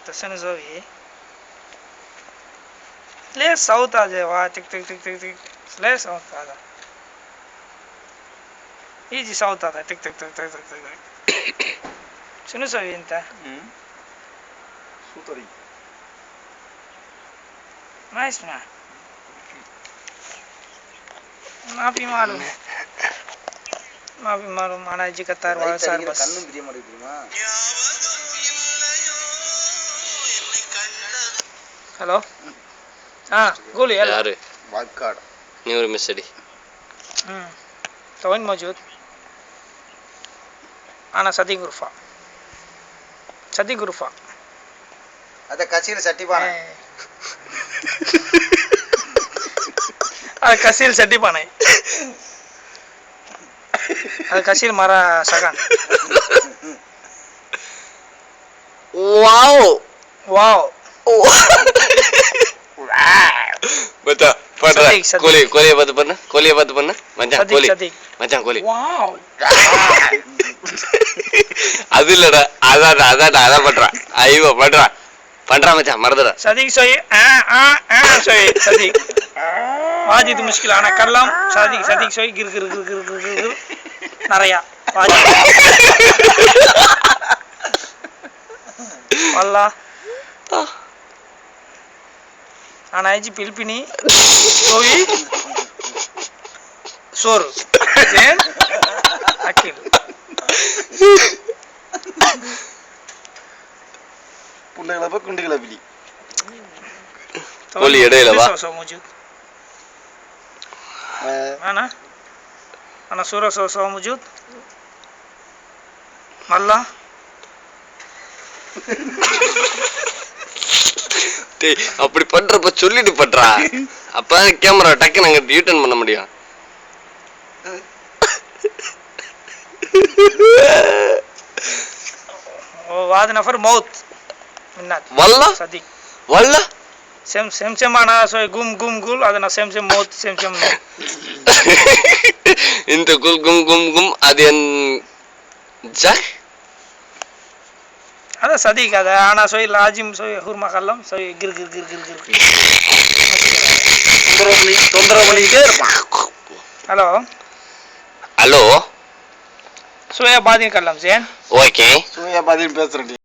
Tasana Zoe. Let's south as a tick tick tick tick tick. Let's south as a. Easy south as a tick tick tick tick tick. Sino sa vinta? Sutari. Nice na. Maafi malu. Maafi malu mana ji katar wala sar bas. Kannu bidiya madiduma. Hello. Goli hello. यार Wildcard. Near मिसडी तो वहीं मौजूद आना सदी गुरफा अदा कचील सट्टी पाना अरे कसील सट्टी पाना है अरे कसील मारा सगान वाओ वाओ बता पढ़ रहा कोली कोली बात पढ़ना मचान कोली मचान कोली वाओ அது இல்லடா அத பண்றா ஐயோ பண்றா மச்சான் மறந்துடா सदीक सोई सोई सदीक वाजिद मुश्किल आना करलाम सदीक सोई गिर नरया वाजिद वल्ला आना है जी पिलपिनी सोई सोर जैन अखिल पुल्लेगला पे कुंडीगला बिली कोली एडेला बा सो मौजूद आना सोरा सो मौजूद मल्ला டேய் அப்படி பண்றப்ப சொல்லிட்டு பண்றா அப்பதான் கேமரா டக்குன்னு அங்க யூ-டர்ன் பண்ண முடியும் वाद नफर मौत मिन्नत वल्ला सदीक वल्ला सेम आना सो गुम गुल अदना सेम मौत सेम इंत गुम अदेन जाक अदा सदीक अदा आना सोई लाजिम सोई हुरमा कल्लम सोई गिर தொந்தரவு பண்ணிட்டே இருப்பான் हेलो सोया बादिन कल्लम जैन ओके சூயா பதில் பேசுறேன்